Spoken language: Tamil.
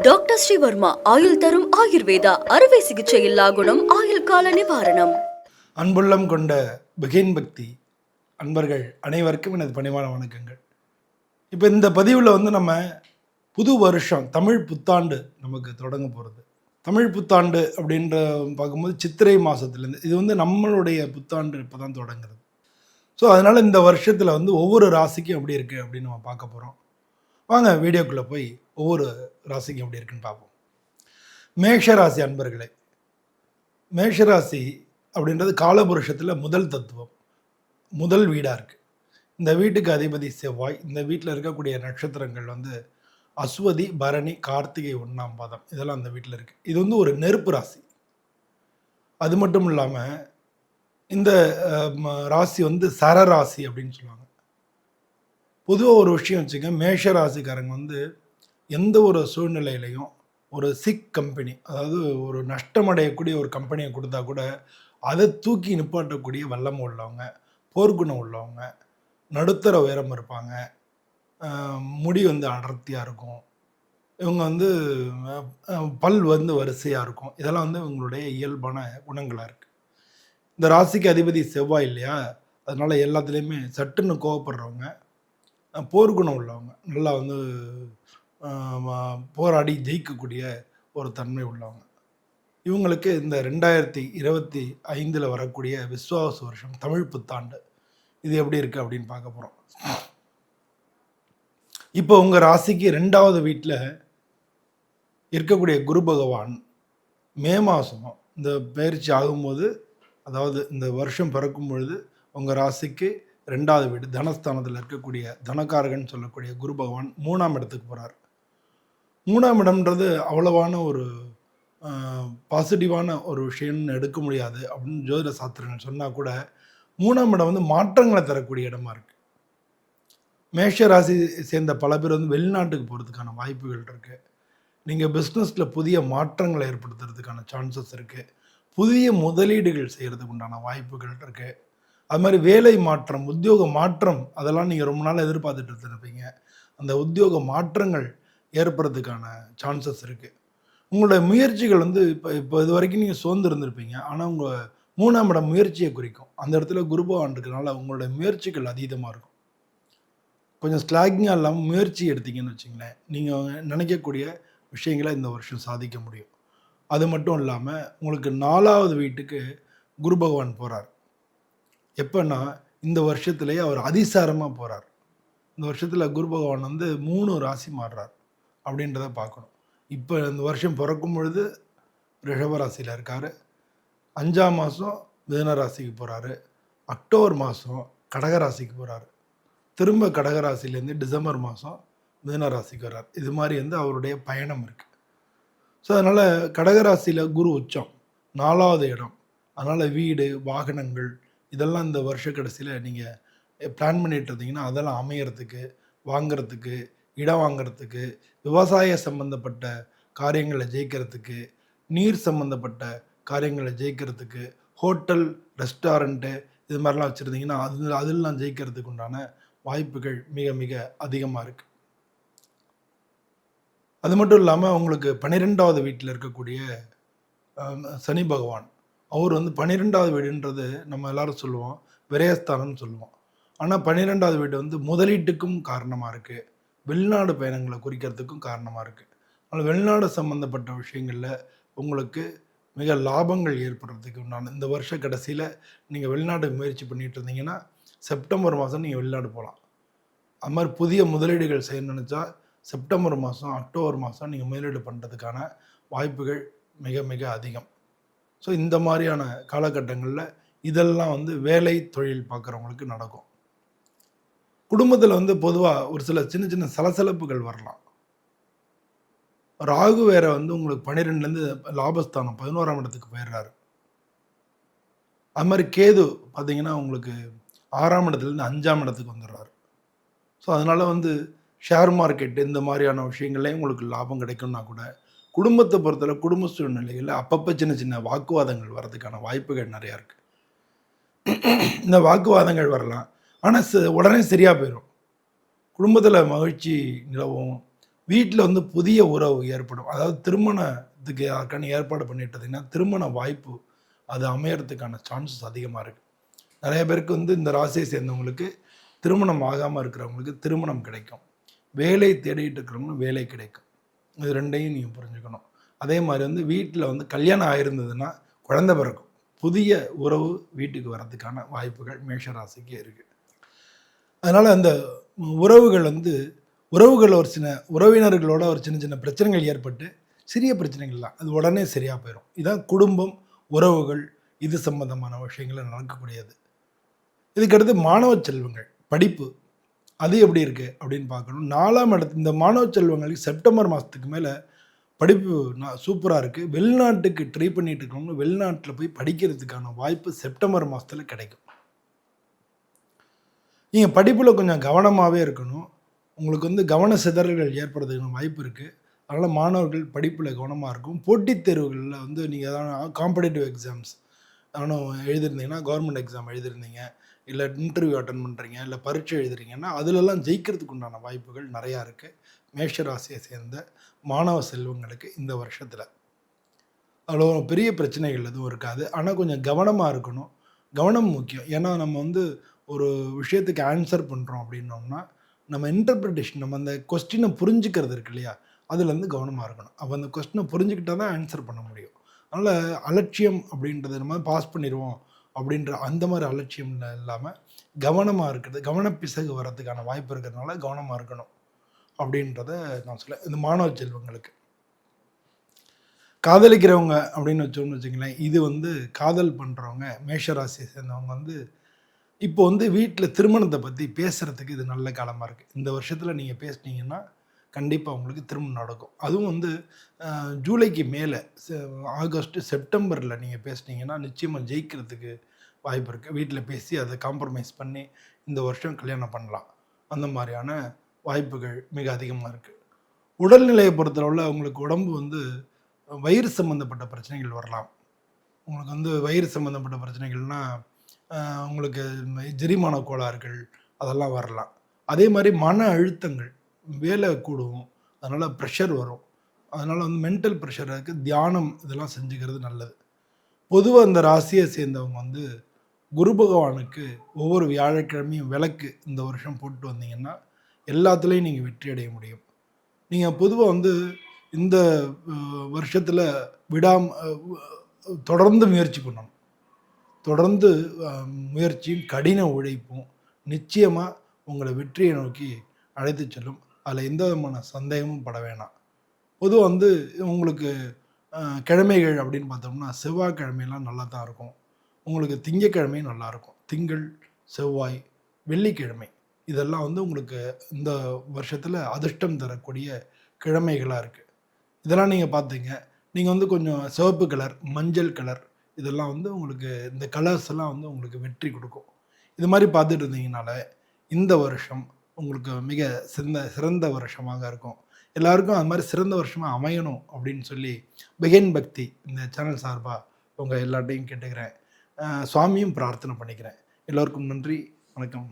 டாக்டர் ஸ்ரீவர்மா ஆயுள் தரும் ஆயுர்வேதா அறுவை சிகிச்சை இல்லா குணம் ஆயுள் கால நிவாரணம். அன்புள்ளம் கொண்ட பகீன் பக்தி அன்பர்கள் அனைவருக்கும் எனது பணிவான வணக்கங்கள். இப்போ இந்த பதிவில் நம்ம புது வருஷம் தமிழ் புத்தாண்டு நமக்கு தொடங்க போகிறது. தமிழ் புத்தாண்டு அப்படின்ற பார்க்கும்போது சித்திரை மாதத்துலேருந்து இது நம்மளுடைய புத்தாண்டு இப்போ தான் தொடங்குறது. ஸோ அதனால் இந்த வருஷத்தில் ஒவ்வொரு ராசிக்கும் எப்படி இருக்குது அப்படின்னு நம்ம பார்க்க போகிறோம். வாங்க வீடியோக்குள்ளே போய் ஒவ்வொரு ராசிக்கும் எப்படி இருக்குன்னு பார்ப்போம். மேஷராசி அன்பர்களே, மேஷராசி அப்படின்றது காலபுருஷத்தில் முதல் தத்துவம், முதல் வீடாக இருக்குது. இந்த வீட்டுக்கு அதிபதி செவ்வாய். இந்த வீட்டில் இருக்கக்கூடிய நட்சத்திரங்கள் அஸ்வதி, பரணி, கார்த்திகை 1ஆம் பாதம், இதெல்லாம் அந்த வீட்டில் இருக்குது. இது ஒரு நெருப்பு ராசி. அது மட்டும் இல்லாமல் இந்த ராசி சரராசி அப்படின்னு சொல்லுவாங்க. பொதுவாக ஒரு விஷயம் வச்சுங்க, மேஷ ராசிக்காரங்க எந்த ஒரு சூழ்நிலையிலையும் ஒரு சிக் கம்பெனி, அதாவது ஒரு நஷ்டமடையக்கூடிய ஒரு கம்பெனியை கொடுத்தா கூட அதை தூக்கி நிப்பாட்டக்கூடிய வல்லமை உள்ளவங்க, போர்க்குணம் உள்ளவங்க, நடுத்தர உயரம் இருப்பாங்க, முடி அடர்த்தியாக இருக்கும், இவங்க பல் வரிசையாக இருக்கும். இதெல்லாம் இவங்களுடைய இயல்பான குணங்களாக இருக்குது. இந்த ராசிக்கு அதிபதி செவ்வாய் இல்லையா, அதனால் எல்லாத்துலேயுமே சட்டுன்னு கோவப்படுறவங்க, போர்க்குணம் உள்ளவங்க, நல்லா போராடி ஜெயிக்கக்கூடிய ஒரு தன்மை உள்ளவங்க. இவங்களுக்கு இந்த 2025 வரக்கூடிய விஸ்வாச வருஷம் தமிழ் புத்தாண்டு இது எப்படி இருக்குது அப்படின்னு பார்க்க போகிறோம். இப்போ உங்கள் ராசிக்கு 2வது வீட்டில் இருக்கக்கூடிய குரு பகவான் மே மாதம் இந்த பயிற்சி ஆகும்போது, அதாவது இந்த வருஷம் பிறக்கும் பொழுது உங்கள் ராசிக்கு 2வது வீடு தனஸ்தானத்தில் இருக்கக்கூடிய தனக்காரகன் சொல்லக்கூடிய குரு பகவான் 3ஆம் இடத்துக்கு போகிறார். 3ஆம் இடம்ன்றது அவ்வளவான ஒரு பாசிட்டிவான ஒரு விஷயம்னு எடுக்க முடியாது அப்படின்னு ஜோதிட சாஸ்திரங்கள் சொன்னால் கூட 3ஆம் இடம் மாற்றங்களை தரக்கூடிய இடமா இருக்குது. மேஷ ராசி சேர்ந்த பல பேர் வெளிநாட்டுக்கு போகிறதுக்கான வாய்ப்புகள் இருக்குது. நீங்கள் பிஸ்னஸில் புதிய மாற்றங்களை ஏற்படுத்துறதுக்கான சான்சஸ் இருக்குது. புதிய முதலீடுகள் செய்கிறதுக்கு உண்டான வாய்ப்புகள் இருக்குது. அது மாதிரி வேலை மாற்றம், உத்தியோக மாற்றம், அதெல்லாம் நீங்கள் ரொம்ப நாள் எதிர்பார்த்துட்டு இருப்பீங்க. அந்த உத்தியோக மாற்றங்கள் ஏற்படுறதுக்கான சான்சஸ் இருக்குது. உங்களோட முயற்சிகள் இப்போ இது வரைக்கும் நீங்கள் சோர்ந்து இருந்திருப்பீங்க. ஆனால் உங்கள் 3ஆம் இடம் முயற்சியை குறிக்கும். அந்த இடத்துல குரு பகவான் இருக்கிறனால உங்களோட முயற்சிகள் அதீதமாக இருக்கும். கொஞ்சம் ஸ்லாகிங்காக இல்லாமல் முயற்சி எடுத்தீங்கன்னு வச்சுங்களேன், நீங்கள் நினைக்கக்கூடிய விஷயங்களை இந்த வருஷம் சாதிக்க முடியும். அது மட்டும் இல்லாமல் உங்களுக்கு 4வது வீட்டுக்கு குரு பகவான் போகிறார். எப்போன்னா இந்த வருஷத்துலேயே அவர் அதிசாரமாக போகிறார். இந்த வருஷத்தில் குரு பகவான் 3 ராசி மாறுறார் அப்படின்றத பார்க்கணும். இப்போ இந்த வருஷம் பிறக்கும் பொழுது ரிஷபராசியில் இருக்கார். 5ஆம் மாதம் மிதுன ராசிக்கு போகிறாரு. அக்டோபர் மாதம் கடகராசிக்கு போகிறாரு. திரும்ப கடகராசிலேருந்து டிசம்பர் மாதம் மிதுன ராசிக்கு வர்றார். இது மாதிரி அவருடைய பயணம் இருக்குது. ஸோ அதனால் கடகராசியில் குரு உச்சம், 4வது இடம். அதனால் வீடு, வாகனங்கள் இதெல்லாம் இந்த வருஷ கடைசியில் நீங்கள் பிளான் பண்ணிட்டு இருந்தீங்கன்னா அதெல்லாம் அமையறதுக்கு, வாங்கிறதுக்கு, இடம் வாங்கிறதுக்கு, விவசாய சம்மந்தப்பட்ட காரியங்களை ஜெயிக்கிறதுக்கு, நீர் சம்மந்தப்பட்ட காரியங்களை ஜெயிக்கிறதுக்கு, ஹோட்டல், ரெஸ்டாரண்ட்டு இது மாதிரிலாம் வச்சுருந்தீங்கன்னா அதெல்லாம் ஜெயிக்கிறதுக்கு உண்டான வாய்ப்புகள் மிக மிக அதிகமாக இருக்குது. அது மட்டும் இல்லாமல் உங்களுக்கு 12வது வீட்டில் இருக்கக்கூடிய சனி பகவான், அவர் 12வது வீடுன்றது நம்ம எல்லாரும் சொல்லுவோம் விரயஸ்தானம்னு சொல்லுவோம். ஆனால் 12வது வீடு முதலீட்டுக்கும் காரணமாக இருக்குது, வெளிநாடு பயணங்களை குறிக்கிறதுக்கும் காரணமாக இருக்குது. அதனால் வெளிநாடு சம்மந்தப்பட்ட விஷயங்களில் உங்களுக்கு மிக லாபங்கள் ஏற்படுறதுக்கு உண்டான இந்த வருஷ கடைசியில் நீங்கள் வெளிநாடு முயற்சி பண்ணிகிட்டு இருந்தீங்கன்னா செப்டம்பர் மாதம் நீங்கள் வெளிநாடு போகலாம். அது மாதிரி புதிய முதலீடுகள் செய்ய நினச்சா செப்டம்பர் மாதம், அக்டோபர் மாதம் நீங்கள் முதலீடு பண்ணுறதுக்கான வாய்ப்புகள் மிக மிக அதிகம். ஸோ இந்த மாதிரியான காலகட்டங்களில் இதெல்லாம் வேலை தொழில் பார்க்குறவங்களுக்கு நடக்கும். குடும்பத்தில் பொதுவாக ஒரு சில சின்ன சின்ன சலசலப்புகள் வரலாம். ராகு வேற உங்களுக்கு 12லேருந்து லாபஸ்தானம் 11ஆம் இடத்துக்கு போயிடுறாரு. அது மாதிரி கேது பார்த்தீங்கன்னா உங்களுக்கு 6ஆம் இடத்துலேருந்து 5ஆம் இடத்துக்கு வந்துடுறாரு. ஸோ அதனால் ஷேர் மார்க்கெட் இந்த மாதிரியான விஷயங்கள்லேயும் உங்களுக்கு லாபம் கிடைக்கும்னா கூட குடும்பத்தை பொறுத்தவரை குடும்ப சூழ்நிலைகளில் அப்பப்போ சின்ன சின்ன வாக்குவாதங்கள் வர்றதுக்கான வாய்ப்புகள் நிறையா இருக்குது. இந்த வாக்குவாதங்கள் வரலாம், ஆனால் உடனே சரியாக போயிடும். குடும்பத்தில் மகிழ்ச்சி நிலவும், வீட்டில் வந்து புதிய உறவு ஏற்படும். அதாவது திருமணத்துக்கு யாருக்கான ஏற்பாடு பண்ணிட்டு இருந்தீங்கன்னா, திருமண வாய்ப்பு அது அமையறதுக்கான சான்சஸ் அதிகமா இருக்கு. நெறைய பேருக்கு வந்து இந்த ராசியை சேர்ந்தவங்களுக்கு திருமணம் ஆகாம இருக்கிறவங்களுக்கு திருமணம் கிடைக்கும். வேலை தேடிட்டு இருக்கிறவங்களுக்கு வேலை கிடைக்கும். இது 2யும் நீங்க புரிஞ்சுக்கணும். அதே மாரி வந்து வீட்ல வந்து கல்யாணம் ஆயிருந்ததுன்னா, குழந்தை பிறக்கும். புதிய உறவு வீட்டுக்கு வரதுக்கான வாய்ப்புகள் மேஷ ராசிக்கு இருக்கு. அதனால அந்த உறவுகள் வந்து உறவுகள் ஒரு சின்ன உறவினர்களோட ஒரு சின்ன சின்ன பிரச்சனைகள் ஏற்பட்டு, சிறிய பிரச்சனைகள் தான். அது உடனே சரியா போயிரும். இதான் குடும்பம், உறவுகள் இது சம்பந்தமான விஷயங்கள்ல நடக்கக்கூடியது. இதுக்கடுத்து மாணவ செல்வங்கள், படிப்பு. அது எப்படி இருக்கு அப்படின்னு பார்க்கணும். 4ஆம் இடத்து இந்த மாணவ செல்வங்களுக்கு செப்டம்பர் மாசத்துக்கு மேல படிப்பு சூப்பரா இருக்கு. வெளிநாட்டுக்கு ட்ரை பண்ணிட்டு இருக்கவங்க வெளிநாட்டுல போய் படிக்கிறதுக்கான வாய்ப்பு செப்டம்பர் மாசத்துல கிடைக்கும். நீங்க படிப்புல கொஞ்சம் கவனமாவே இருக்கணும். உங்களுக்கு வந்து கவன சிதறல்கள் ஏற்படுறதுக்கான வாய்ப்பு இருக்கு. அதனால மாணவர்கள் படிப்புல கவனமா இருக்கும். போட்டித் தேர்வுகள்ல வந்து நீங்க எதாவது காம்படிட்டிவ் எக்ஸாம்ஸ் நானும் எழுதியிருந்தீங்கன்னா, கவர்மெண்ட் எக்ஸாம் எழுதியிருந்தீங்க, இல்ல இன்டர்வியூ அட்டெண்ட் பண்றீங்க, இல்ல பரீட்சை எழுதுறீங்கன்னா, அதுலலாம் ஜெயிக்கிறதுக்கு உண்டான வாய்ப்புகள் நெறையா இருக்கு. மேஷ ராசியை சேர்ந்த மாணவ செல்வங்களுக்கு இந்த வருஷத்துல. அவ்வளோ பெரிய பிரச்சனைகள் எதுவும் இருக்காது. ஆனா கொஞ்சம் கவனமா இருக்கணும். கவனம் முக்கியம். ஏன்னா நம்ம வந்து ஒரு விஷயத்துக்கு ஆன்சர் பண்றோம் அப்படின்னோம்னா, நம்ம இன்டர்பிரிட்டேஷன் நம்ம அந்த கொஸ்டின புரிஞ்சுக்கிறது இருக்கு இல்லையா? அதுலேருந்து கவனமா இருக்கணும். அப்ப அந்த கொஸ்டின புரிஞ்சுக்கிட்டா தான் ஆன்சர் பண்ண முடியும். அதனால அலட்சியம் அப்படின்றது நம்ம பாஸ் பண்ணிருவோம் அப்படின்ற அந்த மாரி அலட்சியம் இல்லாம, கவனமா இருக்கிறது, கவனப்பிசகு வர்றதுக்கான வாய்ப்பு இருக்கிறதுனால கவனமா இருக்கணும். அப்படின்றத நான் சொல்லுவேன். இந்த மாணவ செல்வங்களுக்கு. காதலிக்கிறவங்க அப்படின்னு வச்சோம்னு வச்சுக்கங்களேன், இது வந்து காதல் பண்றவங்க மேஷ ராசியை சேர்ந்தவங்க வந்து இப்போ வந்து வீட்ல திருமணத்த பத்தி பேசுறதுக்கு இது நல்ல காலமா இருக்கு. இந்த வருஷத்துல நீங்க பேசுனீங்கன்னா, கண்டிப்பா உங்களுக்கு திருமணம் நடக்கும். அதுவும் வந்து ஜூலைக்கு மேல செ ஆகஸ்ட், செப்டம்பர்ல நீங்க பேசுனீங்கன்னா, நிச்சயமா ஜெயிக்கிறதுக்கு வாய்ப்பு இருக்கு. வீட்ல பேசி அத காம்ப்ரமைஸ் பண்ணி, இந்த வருஷம் கல்யாணம் பண்ணலாம். அந்த மாரியான வாய்ப்புகள் மிக அதிகமா இருக்கு. உடல்நிலைய பொறுத்தளவுல உங்களுக்கு உடம்பு வந்து வயிறு சம்மந்தப்பட்ட பிரச்சனைகள் வரலாம். உங்களுக்கு வந்து வயிறு சம்மந்தப்பட்ட பிரச்சனைகள்னா, அ உங்களுக்கு ஜெரிமான கோளாறுகள் அதெல்லாம் வரலாம். அதே மாரி மன அழுத்தங்கள், வேலை கூடும். அதனால பிரஷர் வரும். அதனால வந்து மென்டல் பிரஷர் இருக்கு. தியானம் இதெல்லாம் செஞ்சுக்கிறது நல்லது. பொதுவா இந்த ராசிய சேர்ந்தவங்க வந்து குரு பகவானுக்கு ஒவ்வொரு வியாழக்கிழமையும் விளக்கு இந்த வருஷம் போட்டு வந்தீங்கன்னா, எல்லாத்துலயும் நீங்க வெற்றி அடைய முடியும். நீங்க பொதுவா வந்து இந்த அ வருஷத்துல விடாம தொடர்ந்து முயற்சி பண்ணணும். தொடர்ந்து அ முயற்சியும், கடின உழைப்பும் நிச்சயமா உங்கள வெற்றிய நோக்கி அழைத்துச் செல்லும். அதுல எந்த விதமான சந்தேகமும் பட வேணாம். பொதுவா வந்து உங்களுக்கு அ கிழமைகள் அப்படின்னு பார்த்தோம்னா, செவ்வாய்க்கிழமைலாம் நல்லா தான் இருக்கும். உங்களுக்கு திங்கட்கிழமை நல்லாயிருக்கும். திங்கள், செவ்வாய், வெள்ளிக்கிழமை இதெல்லாம் வந்து உங்களுக்கு இந்த வருஷத்துல அதிர்ஷ்டம் தரக்கூடிய கிழமைகளா இருக்கு. இதெல்லாம் நீங்க பார்த்தீங்க. நீங்க வந்து கொஞ்சம் சிவப்பு கலர், மஞ்சள் கலர் இதெல்லாம் வந்து உங்களுக்கு இந்த கலர்ஸ் எல்லாம் வந்து உங்களுக்கு வெற்றி குடுக்கும். இது மாரி பார்த்துட்டு இருந்தீங்கனாலே, இந்த வருஷம் உங்களுக்கு மிக சிறந்த வருஷமாக இருக்கும். எல்லாருக்கும் அது மாரி சிறந்த வருஷமா அமையணும் அப்படின்னு சொல்லி, பிகைன் பக்தி இந்த சேனல் சார்பா உங்க எல்லார்ட்டயும் கேட்டுக்கிறேன். சுவாமியும் பிரார்த்தனை பண்ணிக்கிறேன். எல்லோருக்கும் நன்றி. வணக்கம்.